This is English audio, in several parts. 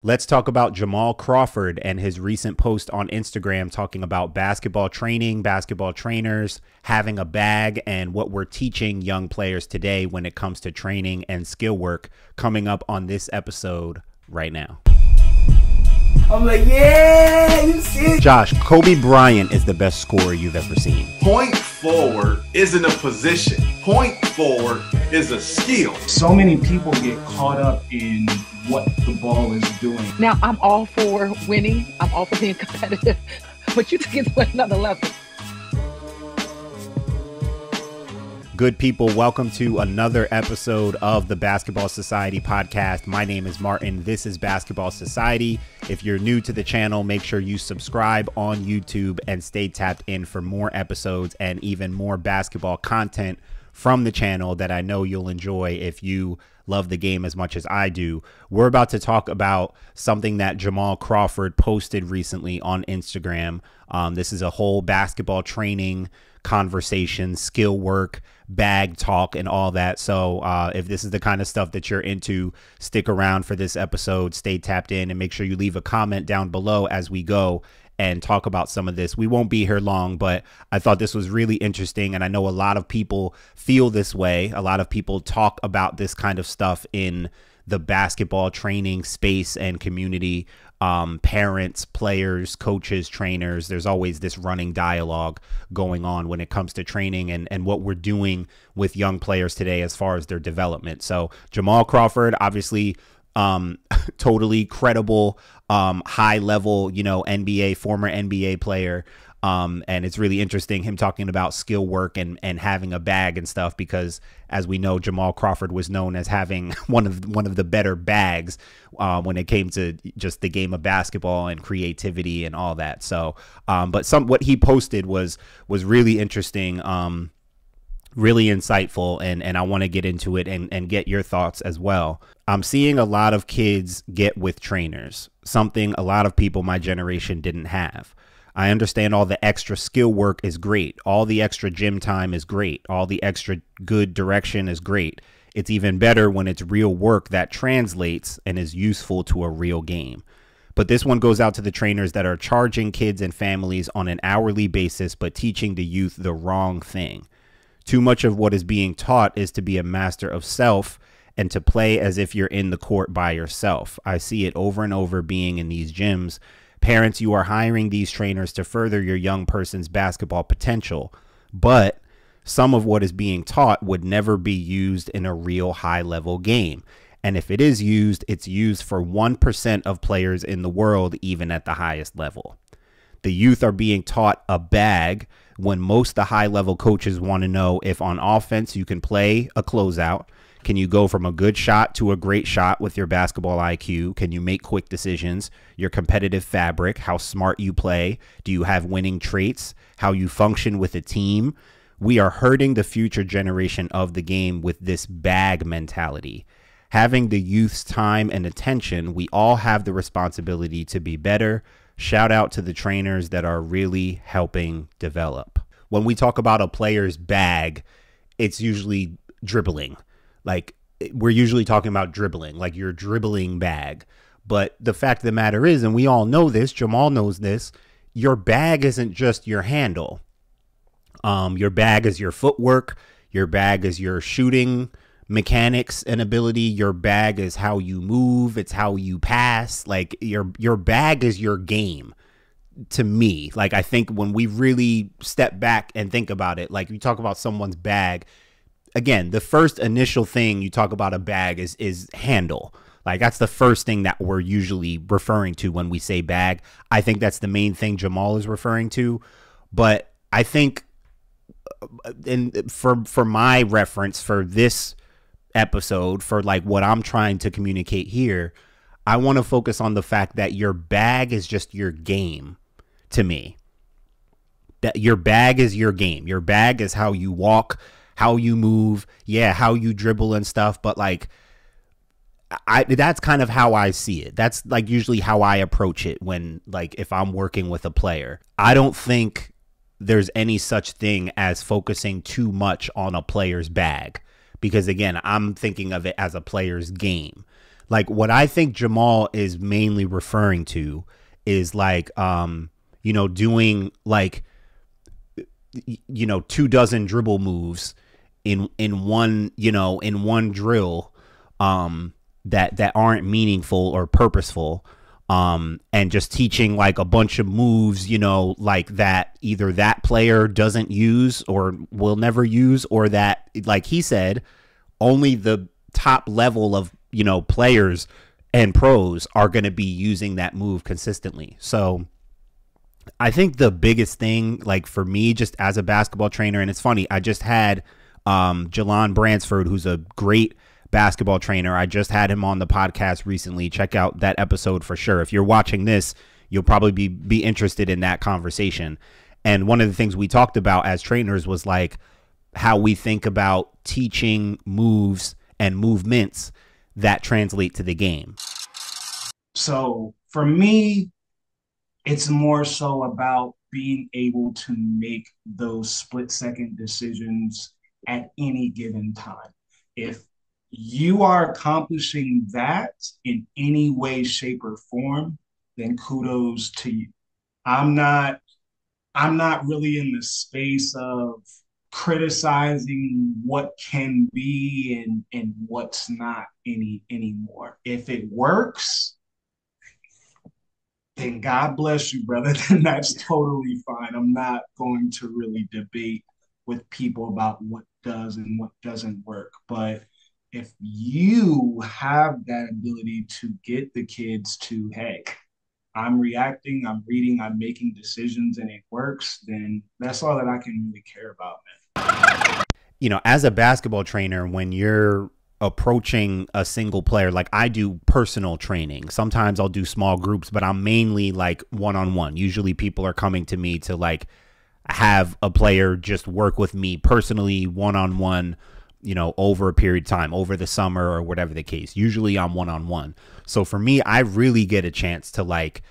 Let's talk about Jamal Crawford and his recent post on Instagram talking about basketball training, basketball trainers, having a bag, and what we're teaching young players today when it comes to training and skill work, coming up on this episode right now. I'm like, yeah, you see it. Josh, Kobe Bryant is the best scorer you've ever seen. Point forward isn't a position. Point forward is a skill. So many people get caught up in what the ball is doing. Now, I'm all for winning. I'm all for being competitive. But you took it to another level. Good people, welcome to another episode of the Basketball Society podcast. My name is Martin. This is Basketball Society. If you're new to the channel, make sure you subscribe on YouTube and stay tapped in for more episodes and even more basketball content from the channel that I know you'll enjoy if you love the game as much as I do. We're about to talk about something that Jamal Crawford posted recently on Instagram. This is a whole basketball training conversation, skill work, bag talk, and all that. So if this is the kind of stuff that you're into, stick around for this episode, stay tapped in, and make sure you leave a comment down below as we go and talk about some of this. We won't be here long, but I thought this was really interesting, and I know a lot of people feel this way. A lot of people talk about this kind of stuff in the basketball training space and community. Parents, players, coaches, trainers, there's always this running dialogue going on when it comes to training and what we're doing with young players today as far as their development. So Jamal Crawford, obviously, totally credible, high level, NBA, former NBA player. And it's really interesting him talking about skill work and having a bag and stuff, because as we know, Jamal Crawford was known as having one of the better bags when it came to just the game of basketball and creativity and all that. So but what he posted was really interesting, really insightful, and I want to get into it and get your thoughts as well. I'm seeing a lot of kids get with trainers, something a lot of people my generation didn't have. I understand all the extra skill work is great. All the extra gym time is great. All the extra good direction is great. It's even better when it's real work that translates and is useful to a real game. But this one goes out to the trainers that are charging kids and families on an hourly basis, but teaching the youth the wrong thing. Too much of what is being taught is to be a master of self and to play as if you're in the court by yourself. I see it over and over being in these gyms. Parents, you are hiring these trainers to further your young person's basketball potential, but some of what is being taught would never be used in a real high-level game. And if it is used, it's used for 1% of players in the world, even at the highest level. The youth are being taught a bag when most the high-level coaches want to know if on offense you can play a closeout. Can you go from a good shot to a great shot with your basketball IQ? Can you make quick decisions? Your competitive fabric, how smart you play? Do you have winning traits? How you function with a team? We are hurting the future generation of the game with this bag mentality. Having the youth's time and attention, we all have the responsibility to be better. Shout out to the trainers that are really helping develop. When we talk about a player's bag, it's usually dribbling. Like, we're usually talking about dribbling, like your dribbling bag. But the fact of the matter is, and we all know this, Jamal knows this, your bag isn't just your handle. Your bag is your footwork. Your bag is your shooting mechanics and ability. Your bag is how you move. It's how you pass. Like, your bag is your game. To me, like, I think when we really step back and think about it, like, you talk about someone's bag, again, the first initial thing you talk about a bag is handle. Like, that's the first thing that we're usually referring to when we say bag. I think that's the main thing Jamal is referring to. But I think, and for my reference for this episode, for like what I'm trying to communicate here, I want to focus on the fact that your bag is just your game. To me, that your bag is your game. Your bag is how you walk, how you move, yeah, how you dribble and stuff. But like, that's kind of how I see it. That's like usually how I approach it when, like, if I'm working with a player. I don't think there's any such thing as focusing too much on a player's bag, because again, I'm thinking of it as a player's game. Like what I think Jamal is mainly referring to is like, doing like, 24 dribble moves in one drill, that aren't meaningful or purposeful, and just teaching like a bunch of moves, like that either that player doesn't use or will never use, or that, like he said, only the top level of, players and pros are going to be using that move consistently. So I think the biggest thing, like for me, just as a basketball trainer, and it's funny, I just had Jalon Bransford, who's a great basketball trainer. I just had him on the podcast recently. Check out that episode for sure. If you're watching this, you'll probably be interested in that conversation. And one of the things we talked about as trainers was like how we think about teaching moves and movements that translate to the game. So for me, it's more so about being able to make those split-second decisions at any given time. If you are accomplishing that in any way, shape, or form, then kudos to you. I'm not really in the space of criticizing what can be and what's not anymore. If it works, then God bless you, brother. Then that's totally fine. I'm not going to really debate with people about what does and what doesn't work. But if you have that ability to get the kids to, hey, I'm reacting, I'm reading, I'm making decisions, and it works, then that's all that I can really care about, man. As a basketball trainer, when you're approaching a single player, like I do personal training, sometimes I'll do small groups, but I'm mainly like one-on-one. Usually people are coming to me to like have a player just work with me personally, one-on-one, over a period of time, over the summer or whatever the case. Usually I'm one-on-one. So for me, I really get a chance to like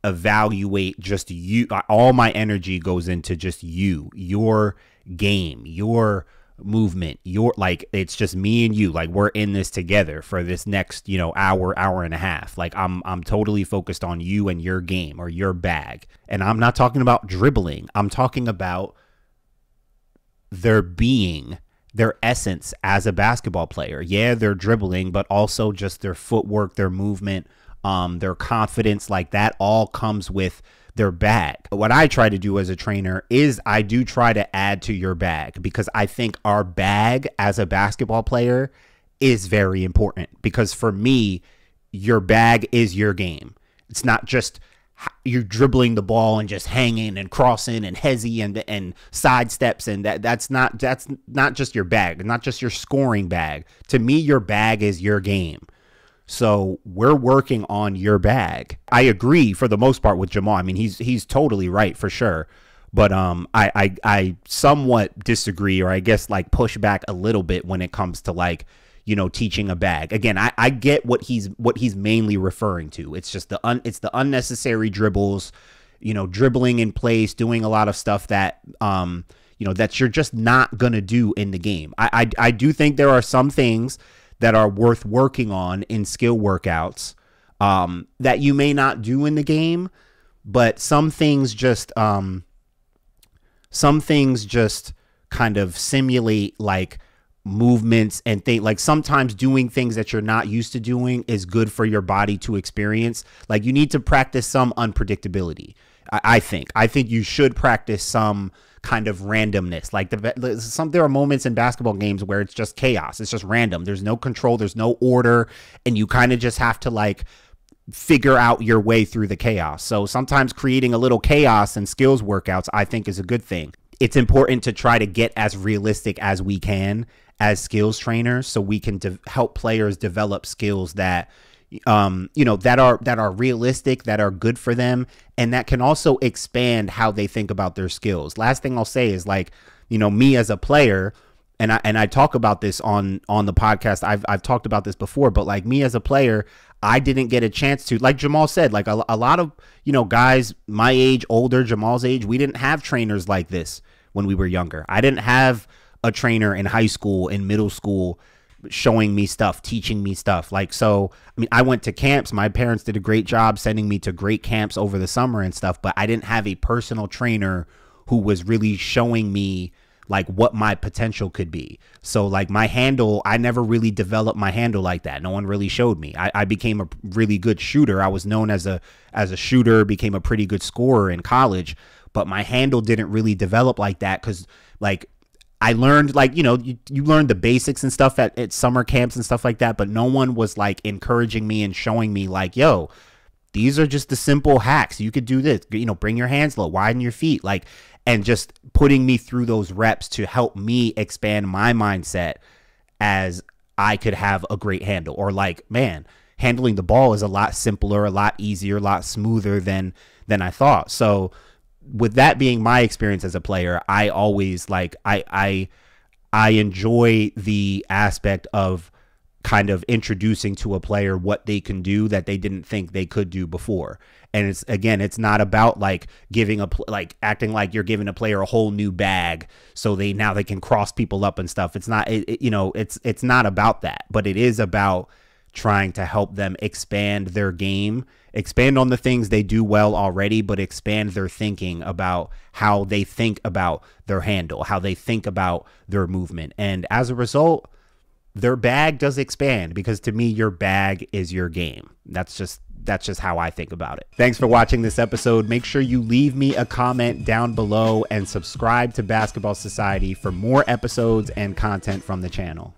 evaluate just you. All my energy goes into just your game, your movement, it's just me and you. Like we're in this together for this next, hour and a half. Like I'm totally focused on you and your game or your bag. And I'm not talking about dribbling. I'm talking about their essence as a basketball player. Yeah, they're dribbling, but also just their footwork, their movement, their confidence, like that all comes with their bag. What I try to do as a trainer is I do try to add to your bag, because I think our bag as a basketball player is very important, because for me, your bag is your game. It's not just you're dribbling the ball and just hanging and crossing and hezzy and side steps, and that's not just your bag, not just your scoring bag. To me, your bag is your game. So we're working on your bag. I agree for the most part with Jamal. I mean, he's totally right for sure. But I somewhat disagree, or I guess like push back a little bit when it comes to like, teaching a bag. Again, I get what he's mainly referring to. It's just it's the unnecessary dribbles, dribbling in place, doing a lot of stuff that that you're just not gonna do in the game. I do think there are some things that are worth working on in skill workouts that you may not do in the game, but some things just kind of simulate like movements and think like sometimes doing things that you're not used to doing is good for your body to experience. Like you need to practice some unpredictability. I think you should practice some kind of randomness. Like there are moments in basketball games where it's just chaos. It's just random. There's no control. There's no order. And you kind of just have to like figure out your way through the chaos. So sometimes creating a little chaos in skills workouts, I think, is a good thing. It's important to try to get as realistic as we can as skills trainers, so we can help players develop skills that that are realistic, that are good for them, and that can also expand how they think about their skills. Last thing I'll say is like, me as a player, and I talk about this on the podcast. I've talked about this before, but like me as a player, I didn't get a chance to, like Jamal said, like a lot of, guys my age, older, Jamal's age, we didn't have trainers like this when we were younger. I didn't have a trainer in high school, in middle school, showing me stuff, teaching me stuff. Like, so, I mean, I went to camps. My parents did a great job sending me to great camps over the summer and stuff, but I didn't have a personal trainer who was really showing me like what my potential could be. So like my handle, I never really developed my handle like that. No one really showed me. I became a really good shooter. I was known as a shooter, became a pretty good scorer in college, but my handle didn't really develop like that. Cause like I learned, like, you know, you learn the basics and stuff at summer camps and stuff like that, but no one was like encouraging me and showing me like, yo, these are just the simple hacks. You could do this, you know, bring your hands low, widen your feet, like, and just putting me through those reps to help me expand my mindset as I could have a great handle. Or like, man, handling the ball is a lot simpler, a lot easier, a lot smoother than I thought. So with that being my experience as a player, I always like, I enjoy the aspect of kind of introducing to a player what they can do that they didn't think they could do before. And it's, again, it's not about like giving like acting like you're giving a player a whole new bag so now they can cross people up and stuff. It's not, you know, it's not about that, but it is about trying to help them expand their game, expand on the things they do well already, but expand their thinking about how they think about their handle, how they think about their movement. And as a result, their bag does expand, because to me, your bag is your game. That's just how I think about it. Thanks for watching this episode. Make sure you leave me a comment down below and subscribe to Basketball Society for more episodes and content from the channel.